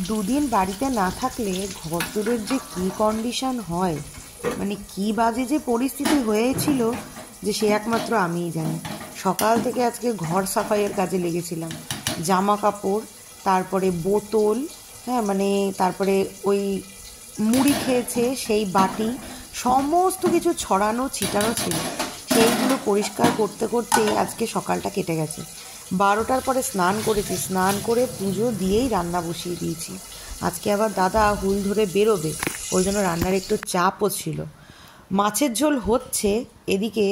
দুদিন বাড়িতে না থাকলে ঘরদোরের যে কী কন্ডিশন হয়, মানে কী বাজে যে পরিস্থিতি হয়েছিল যে সে একমাত্র আমিই জানি। সকাল থেকে আজকে ঘর সাফাইয়ের কাজে লেগেছিলাম, জামা কাপড়, তারপরে বোতল, হ্যাঁ মানে তারপরে ওই মুড়ি খেয়েছে সেই বাটি, সমস্ত কিছু ছড়ানো ছিটানো ছিল, সেইগুলো পরিষ্কার করতে করতেই আজকে সকালটা কেটে গেছে। 12টার পরে স্নান করেছি, স্নান করে পুজো দিয়েই রান্না বসিয়ে দিয়েছি। আজকে আবার দাদা হুল ধরে বেরোবে, ওই জন্য রান্নার একটু চাপও ছিল। মাছের ঝোল হচ্ছে, এদিকে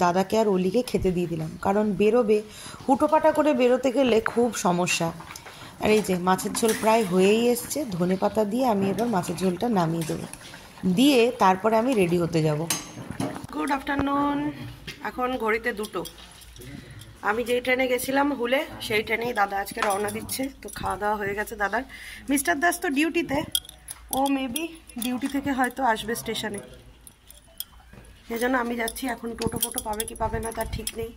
দাদাকে আর অলিকে খেতে দিয়ে দিলাম, কারণ বেরোবে, হুটোপাটা করে বেরোতে গেলে খুব সমস্যা। আর এই যে মাছের ঝোল প্রায় হয়েই এসছে, ধনেপাতা দিয়ে আমি এবার মাছের ঝোলটা নামিয়ে দেবো, দিয়ে তারপরে আমি রেডি হতে যাব। Good afternoon. এখন ঘড়িতে 2টো। আমি যেই ট্রেনে গেছিলাম হুলে, সেই ট্রেনেই দাদা আজকে রওনা দিচ্ছে। তো খাওয়া দাওয়া হয়ে গেছে দাদার। মিস্টার দাস তো ডিউটিতে, ও মেবি ডিউটি থেকে হয়তো আসবে স্টেশনে, সেই জন্য আমি যাচ্ছি। এখন টোটো ফোটো পাবে কি পাবে না তার ঠিক নেই,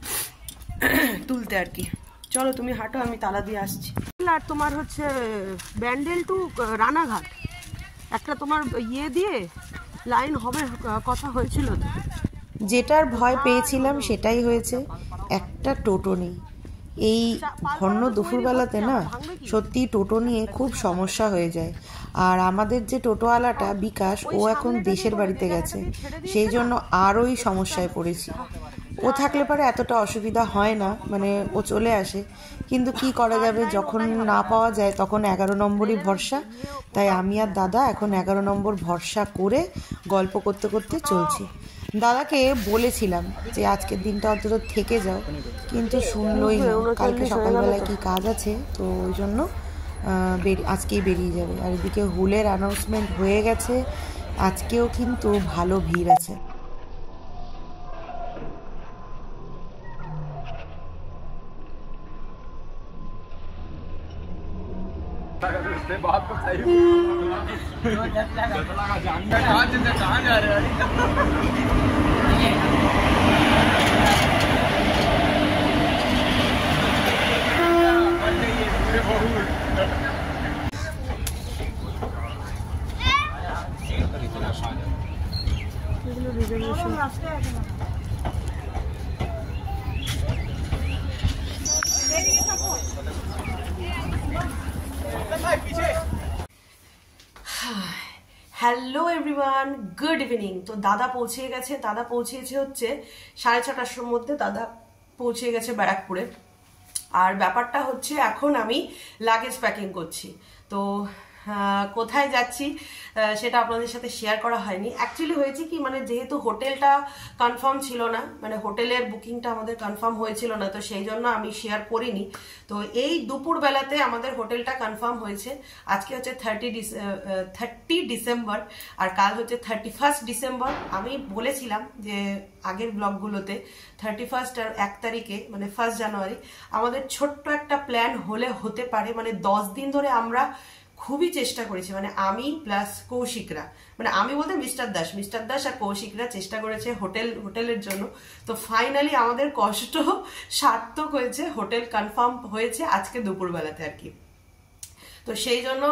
তুলতে আর কি। চলো তুমি হাঁটো, আমি তালা দিয়ে আসছি। আর তোমার হচ্ছে ব্যান্ডেল টু রানাঘাট একটা তোমার ইয়ে দিয়ে লাইন হবে কথা হয়েছিল, যেটার ভয় পেয়েছিলাম সেটাই হয়েছে, একটা টোটো নেই। এই ঘন দুপুরবেলাতে না সত্যি টোটো নিয়ে খুব সমস্যা হয়ে যায়। আর আমাদের যে টোটোওয়ালাটা বিকাশ, ও এখন দেশের বাড়িতে গেছে, সেই জন্য আরোই সমস্যায় পড়েছি। ও থাকলে পরে এতটা অসুবিধা হয় না, মানে ও চলে আসে, কিন্তু কি করা যাবে, যখন না পাওয়া যায় তখন 11 নম্বরই ভরসা। তাই আমি আর দাদা এখন 11 নম্বর ভরসা করে গল্প করতে করতে চলছি। দাদাকে বলেছিলাম যে আজকের দিনটা অন্তত থেকে যাও, কিন্তু শুনলই না। কালকে সকালবেলায় কি কাজ আছে, তো ওই জন্য আজকেই বেরিয়ে যাবে। আর এদিকে হুলের অ্যানাউন্সমেন্ট হয়ে গেছে, আজকেও কিন্তু ভালো ভিড় আছে। उसके बाद तो सही कहाँ जा रहे হ্যালো এভরিওয়ান, গুড ইভিনিং। তো দাদা পৌঁছে গেছে, দাদা পৌঁছেছে হচ্ছে 6:30টার মধ্যে দাদা পৌঁছে গেছে ব্যারাকপুরে। আর ব্যাপারটা হচ্ছে এখন আমি লাগেজ প্যাকিং করছি। তো কোথায় যাচ্ছি সেটা আপনাদের সাথে শেয়ার করা হয়নি। অ্যাকচুয়ালি হয়েছে কি, মানে যেহেতু হোটেলটা কনফার্ম ছিল না, মানে হোটেলের বুকিংটা আমাদের কনফার্ম হয়েছিল না, তো সেই জন্য আমি শেয়ার করিনি। তো এই দুপুর বেলাতে আমাদের হোটেলটা কনফার্ম হয়েছে। আজকে হচ্ছে 30 ডিসেম্বর আর কাল হচ্ছে 31 ডিসেম্বর। আমি বলেছিলাম যে আগের ব্লগগুলোতে 31 আর 1 তারিখে মানে 1 জানুয়ারি আমাদের ছোট্ট একটা প্ল্যান হলে হতে পারে। মানে 10 দিন ধরে আমরা খুবই চেষ্টা করেছি, মানে আমি প্লাস কৌশিকরা, মানে আমি বলতে মিস্টার দাস আর কৌশিকরা চেষ্টা করেছে হোটেলের জন্য। তো ফাইনালি আমাদের কষ্ট সার্থক হয়েছে, হোটেল কনফার্ম হয়েছে আজকে দুপুরবেলাতে আর কি। তো সেই জন্য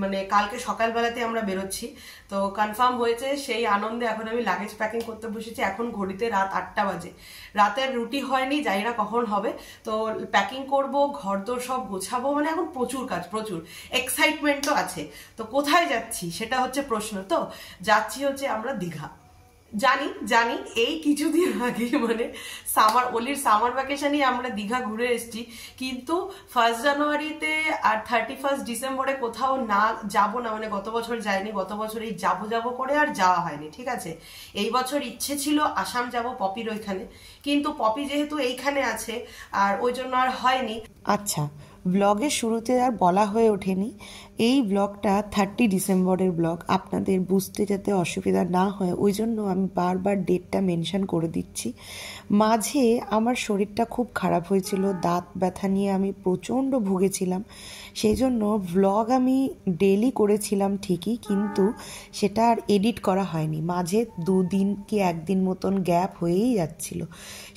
মানে কালকে সকালবেলাতে আমরা বেরোচ্ছি, তো কনফার্ম হয়েছে, সেই আনন্দে এখন আমি লাগেজ প্যাকিং করতে বসেছি। এখন ঘড়িতে রাত 8টা বাজে, রাতের রুটি হয়নি, জানি না কখন হবে। তো প্যাকিং করব, ঘরদোর সব গোছাবো, মানে এখন প্রচুর কাজ, প্রচুর এক্সাইটমেন্টও আছে। তো কোথায় যাচ্ছি সেটা হচ্ছে প্রশ্ন। তো যাচ্ছি হচ্ছে আমরা দীঘা। জানি এই কিছুদিন আগে মানে অলির সামার ভ্যাকেশনই আমরা দীঘা ঘুরে এসেছি, কিন্তু 1 জানুয়ারিতে আর 31 ডিসেম্বরে কোথাও না যাব না, মানে গত বছর যাইনি, গত বছর এই যাবো করে আর যাওয়া হয়নি। ঠিক আছে, এই বছর ইচ্ছে ছিল আসাম যাব পপির ওইখানে, কিন্তু পপি যেহেতু এইখানে আছে আর ওই জন্য আর হয়নি। আচ্ছা, ব্লগের শুরুতে আর বলা হয়ে ওঠেনি, এই ব্লগটা 30 ডিসেম্বরের ব্লগ, আপনাদের বুঝতে যাতে অসুবিধা না হয় ওই জন্য আমি বারবার ডেটটা মেনশন করে দিচ্ছি। মাঝে আমার শরীরটা খুব খারাপ হয়েছিল, দাঁত ব্যথা নিয়ে আমি প্রচণ্ড ভুগেছিলাম, সেই জন্য ব্লগ আমি ডেলি করেছিলাম ঠিকই, কিন্তু সেটা আর এডিট করা হয়নি। মাঝে 2 দিন কি 1 দিন মতন গ্যাপ হয়েই যাচ্ছিল,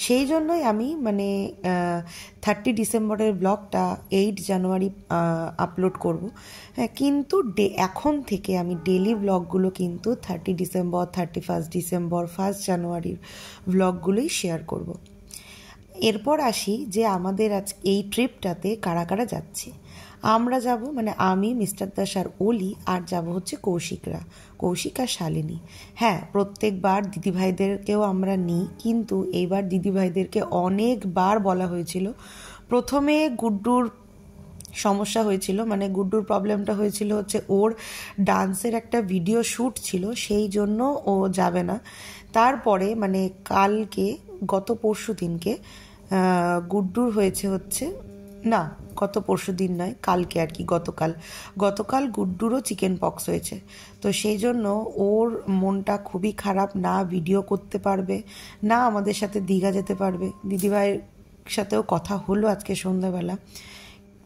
সেই জন্যই আমি মানে 30 ডিসেম্বরের ব্লগটা 8 জানুয়ারি আপলোড করব। হ্যাঁ, কিন্তু এখন থেকে আমি ডেলি ব্লগগুলো কিন্তু 30 ডিসেম্বর, 31 ডিসেম্বর, 1 জানুয়ারির ব্লগগুলোই শেয়ার করব। এরপর আসি যে আমাদের আজ এই ট্রিপটাতে কারা কারা যাচ্ছে। আমরা যাব, মানে আমি, মিস্টার দাস আর অলি, আর যাব হচ্ছে কৌশিক আর শালিনী। হ্যাঁ, প্রত্যেকবার দিদিভাইদেরকেও আমরা নিই, কিন্তু এইবার দিদিভাইদেরকে অনেকবার বলা হয়েছিল। প্রথমে গুড্ডুর সমস্যা হয়েছিল, মানে গুড্ডুর প্রবলেমটা হয়েছিল হচ্ছে ওর ডান্সের একটা ভিডিও শ্যুট ছিল, সেই জন্য ও যাবে না। তারপরে মানে গত পরশু দিনকে গুড্ডুর হয়েছে হচ্ছে, না গত পরশু দিন নয়, কালকে আর কি, গতকাল গুড্ডুরও চিকেন পক্স হয়েছে। তো সেই জন্য ওর মনটা খুবই খারাপ, না ভিডিও করতে পারবে, না আমাদের সাথে দীঘা যেতে পারবে। দিদিভাইয়ের সাথেও কথা হলো আজকে সন্ধ্যাবেলা,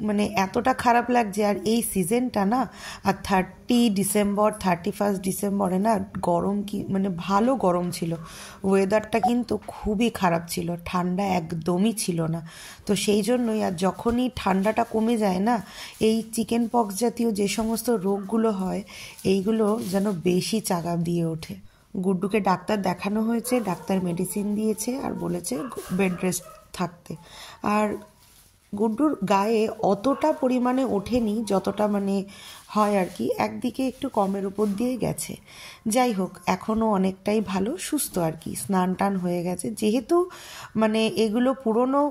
মানে এতটা খারাপ লাগছে। আর এই সিজনটা না, আর 30 ডিসেম্বর 31 ডিসেম্বরে না গরম, কি মানে ভালো গরম ছিল, ওয়েদারটা কিন্তু খুবই খারাপ ছিল, ঠান্ডা একদমই ছিল না। তো সেই জন্যই, আর যখনই ঠান্ডাটা কমে যায় না, এই চিকেন পক্স জাতীয় যে সমস্ত রোগগুলো হয়, এইগুলো যেন বেশি চাগা দিয়ে ওঠে। গুড্ডুকে ডাক্তার দেখানো হয়েছে, ডাক্তার মেডিসিন দিয়েছে আর বলেছে বেড রেস্ট থাকতে। আর গুড্ডুর গায়ে অতটা পরিমাণে ওঠেনি যতটা মানে হয় আর কি, একদিকে একটু কমের উপর দিয়ে গেছে। যাই হোক, এখনও অনেকটাই ভালো, সুস্থ আর কি, স্নান টান হয়ে গেছে। যেহেতু মানে এগুলো পুরনো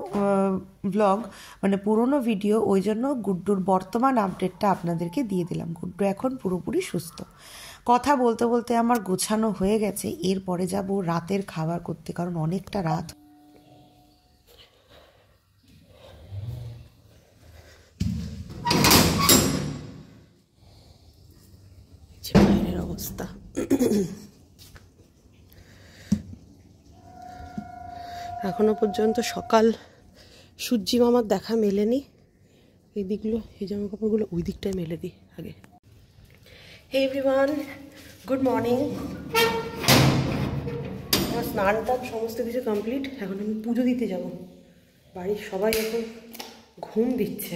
ব্লগ, মানে পুরনো ভিডিও, ওই জন্য গুড্ডুর বর্তমান আপডেটটা আপনাদেরকে দিয়ে দিলাম। গুড্ডু এখন পুরোপুরি সুস্থ। কথা বলতে বলতে আমার গোছানো হয়ে গেছে, এরপরে যাব রাতের খাবার করতে, কারণ অনেকটা রাত। বাইরের অবস্থা এখনো পর্যন্ত সকাল সূর্যি মামার দেখা মেলেনি। এই দিকগুলো, এই জামা কাপড়গুলো ওই দিকটায় মেলে দিই আগে। Hey everyone, good morning. আমার স্নান টান সমস্ত কিছু কমপ্লিট। এখন আমি পুজো দিতে যাব। বাড়ির সবাই এখন ঘুম দিচ্ছে।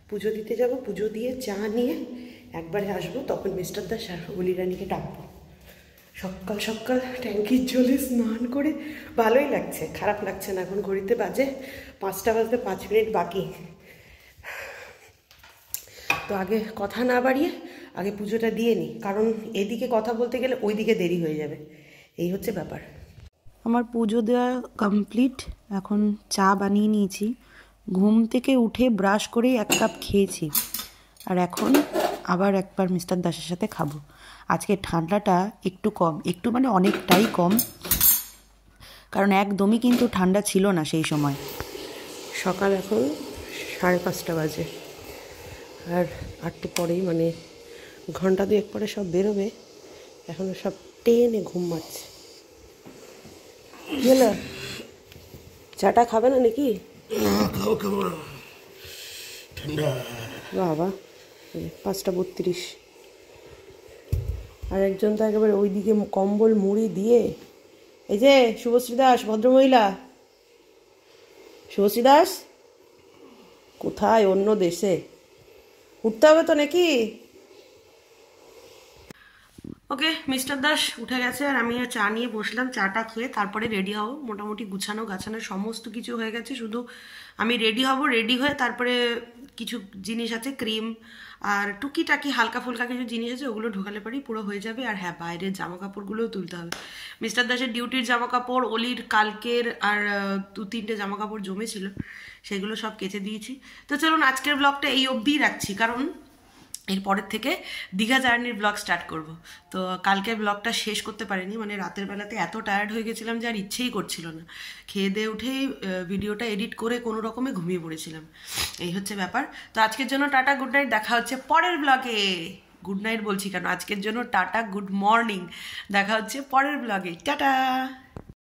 পুজো দিতে যাব, পুজো দিয়ে চা নিয়ে একবারে আসবো, তখন মিস্টার দাস আর অলি রানীকে ডাকবো। সকাল সকাল ট্যাঙ্কির জলে স্নান করে ভালোই লাগছে, খারাপ লাগছে না। এখন ঘড়িতে বাজে 5টা বাজতে 5 মিনিট বাকি। তো আগে কথা না বাড়িয়ে আগে পুজোটা দিয়ে নিই, কারণ এদিকে কথা বলতে গেলে ওইদিকে দেরি হয়ে যাবে, এই হচ্ছে ব্যাপার। আমার পুজো দেওয়া কমপ্লিট, এখন চা বানিয়ে নিয়েছি। ঘুম থেকে উঠে ব্রাশ করেই 1 কাপ খেয়েছি, আর এখন আবার একবার মিস্টার দাসের সাথে খাবো। আজকে ঠান্ডাটা একটু কম, একটু মানে অনেকটাই কম, কারণ একদমই কিন্তু ঠান্ডা ছিল না সেই সময়। সকাল এখন 5:30 বাজে, আর 8টে পরেই মানে ঘন্টা 2 পরে সব বেরোবে। এখনও সব টেনে ঘুম মারছে। গেলো চাটা খাবে না নাকি? বাবা, 5:32। আর একজন তো একেবারে ওইদিকে কম্বল মুড়ি দিয়ে, এই যে শুভশ্রী দাস, ভদ্রমহিলা শুভশ্রী দাস কোথায়? অন্য দেশে উঠতে হবে তো নাকি? ওকে, মিস্টার দাস উঠে গেছে, আর আমি চা নিয়ে বসলাম। চাটা খেয়ে তারপরে রেডি হব। মোটামুটি গুছানো সমস্ত কিছু হয়ে গেছে, শুধু আমি রেডি হব। রেডি হয়ে তারপরে কিছু জিনিস আছে, ক্রিম আর টুকিটাকি হালকা ফুলকা কিছু জিনিস আছে, ওগুলো ঢোকালে পরেই পুরো হয়ে যাবে। আর হ্যাঁ, বাইরের জামা কাপড়গুলোও তুলতে হবে। মিস্টার দাসের ডিউটির জামা কাপড়, অলির কালকের আর 2-3টে জামা কাপড় জমেছিল, সেগুলো সব কেচে দিয়েছি। তো চলুন আজকের ব্লগটা এই অবধিই রাখছি, কারণ এরপরের থেকে দীঘা জার্নির ব্লগ স্টার্ট করব। তো কালকের ব্লগটা শেষ করতে পারিনি, মানে রাতের বেলাতে এত টায়ার্ড হয়ে গেছিলাম যে আর ইচ্ছেই করছিল না। খেয়ে দিয়ে উঠেই ভিডিওটা এডিট করে কোনো রকমে ঘুমিয়ে পড়েছিলাম। এই হচ্ছে ব্যাপার। তো আজকের জন্য টাটা, গুড নাইট, দেখা হচ্ছে পরের ব্লগে। গুড নাইট বলছি কেন, আজকের জন্য টাটা, গুড মর্নিং, দেখা হচ্ছে পরের ব্লগে। টাটা।